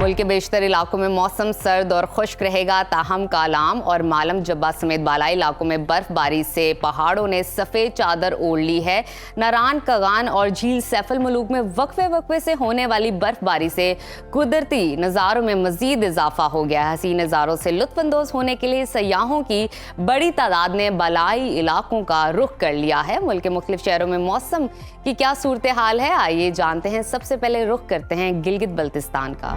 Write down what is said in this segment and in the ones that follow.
मुल्क के बेशतर इलाकों में मौसम सर्द और खुश्क रहेगा, ताहम कालाम और मालम जब्बा समेत बालाई इलाकों में बर्फबारी से पहाड़ों ने सफ़ेद चादर ओढ़ ली है। नारान, कगान और झील सैफुल मुलूक में वक्फे वक्फे से होने वाली बर्फबारी से कुदरती नज़ारों में मज़ीद इजाफा हो गया है। हसीन नज़ारों से लुत्फ़अंदोज़ होने के लिए सयाहों की बड़ी तादाद ने बालाई इलाकों का रुख कर लिया है। मुल्क के मुख्तलिफ शहरों में मौसम की क्या सूरत हाल है, आइए जानते हैं। सबसे पहले रुख करते हैं गिलगित बल्तिस्तान का,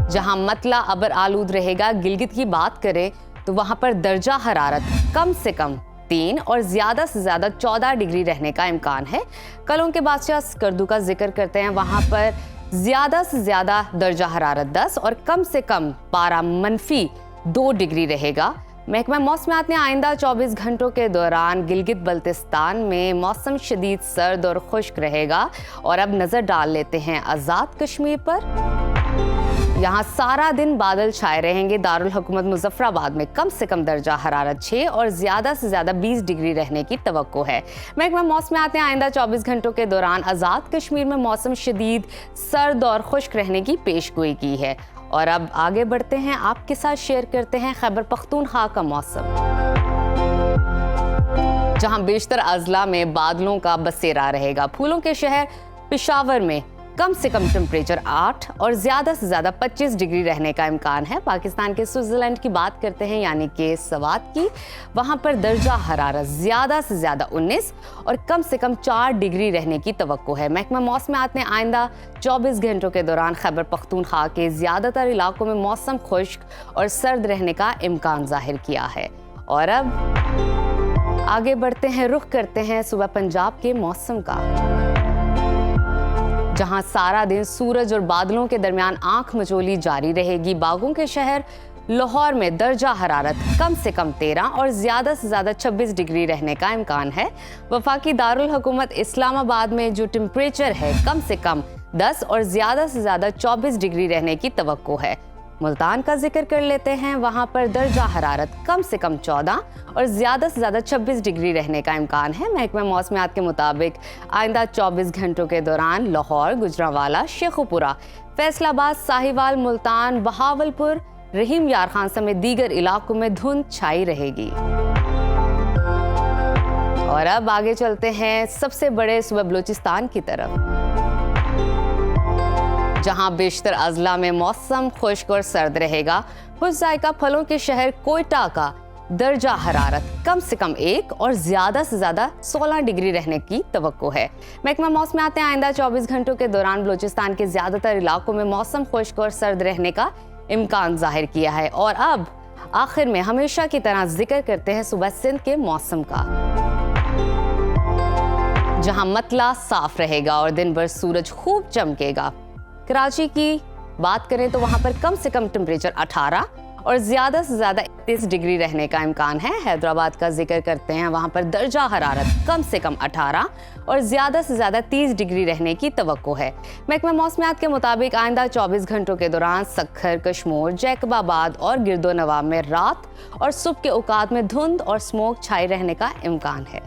जहां मतला अबर आलूद रहेगा। गिलगित की बात करें तो वहां पर दर्जा हरारत कम से कम 3 और ज्यादा से ज्यादा 14 डिग्री रहने का इम्कान है। कलों के बादशाह स्कर्दू का जिक्र करते हैं, वहां पर ज्यादा से ज्यादा दर्जा हरारत 10 और कम से कम पारा -2 डिग्री रहेगा। महकमा मौसमियात ने आइंदा 24 घंटों के दौरान गिलगित बल्तिस्तान में मौसम शदीद सर्द और खुश्क रहेगा। और अब नजर डाल लेते हैं आज़ाद कश्मीर पर। यहाँ सारा दिन बादल छाए रहेंगे। दारुल हुकूमत मुजफ्फराबाद में कम से कम दर्जा हरारत 6 और ज्यादा से ज्यादा 20 डिग्री रहने की तवक्को है। महकमा मौसमियात ने आइंदा 24 घंटों के दौरान आज़ाद कश्मीर में मौसम शदीद सर्द और खुश्क रहने की पेशगोई की है। और अब आगे बढ़ते हैं, आपके साथ शेयर करते हैं खैबर पख्तूनख्वा का मौसम, जहां बेशतर अजला में बादलों का बसेरा रहेगा। फूलों के शहर पेशावर में कम से कम टेम्परेचर 8 और ज्यादा से ज्यादा 25 डिग्री रहने का इम्कान है। पाकिस्तान के स्विट्जरलैंड की बात करते हैं, यानी कि सवात की, वहां पर दर्जा हरारत ज्यादा से ज्यादा 19 और कम से कम 4 डिग्री रहने की तवक्को है। महकमा मौसमियात ने आइंदा 24 घंटों के दौरान खैबर पख्तूनख्वा के ज्यादातर इलाकों में मौसम खुश्क और सर्द रहने का इम्कान जाहिर किया है। और अब आगे बढ़ते हैं, रुख करते हैं सुबह पंजाब के मौसम का, जहां सारा दिन सूरज और बादलों के दरमियान आंख मचोली जारी रहेगी। बागों के शहर लाहौर में दर्जा हरारत कम से कम 13 और ज्यादा से ज्यादा 26 डिग्री रहने का इम्कान है। वफाकी दारुल हुकूमत इस्लामाबाद में जो टेम्परेचर है कम से कम 10 और ज्यादा से ज्यादा 24 डिग्री रहने की तवक्को है। मुल्तान का जिक्र कर लेते हैं, वहां पर दर्जा हरारत कम से कम 14 और ज्यादा से ज्यादा 26 डिग्री रहने का इम्कान है। महकमा मौसमियात के मुताबिक आइंदा 24 घंटों के दौरान लाहौर, गुजरांवाला, शेखुपुरा, फैसलाबाद, साहिवाल, मुल्तान, बहावलपुर, रहीम यार खान समेत दीगर इलाकों में धुंध छाई रहेगी। और अब आगे चलते हैं सबसे बड़े सूबा बलूचिस्तान की तरफ, जहां बेशतर अजला में मौसम खुश्क और सर्द रहेगा। खुश जायका फलों के शहर कोयटा का दर्जा हरारत कम से कम 1 और ज्यादा से ज्यादा 16 डिग्री रहने की तवक्को है। महकमा मौसमियात ने आइंदा 24 घंटों के दौरान बलूचिस्तान के ज्यादातर इलाकों में मौसम खुश्क और सर्द रहने का इम्कान जाहिर किया है। और अब आखिर में हमेशा की तरह जिक्र करते हैं सुबह सिंध के मौसम का, जहां मतला साफ रहेगा और दिन भर सूरज खूब चमकेगा। कराची की बात करें तो वहां पर कम से कम टेम्परेचर 18 और ज्यादा से ज्यादा 31 डिग्री रहने का इम्कान है। हैदराबाद का जिक्र करते हैं, वहां पर दर्जा हरारत कम से कम 18 और ज्यादा से ज्यादा 30 डिग्री रहने की तवक्को है। महकमा मौसमियात के मुताबिक आइंदा 24 घंटों के दौरान सक्खर, कश्मोर, जैकबाबाद और गिरदो नवाब में रात और सुबह के औकात में धुंध और स्मोक छाए रहने का इम्कान है।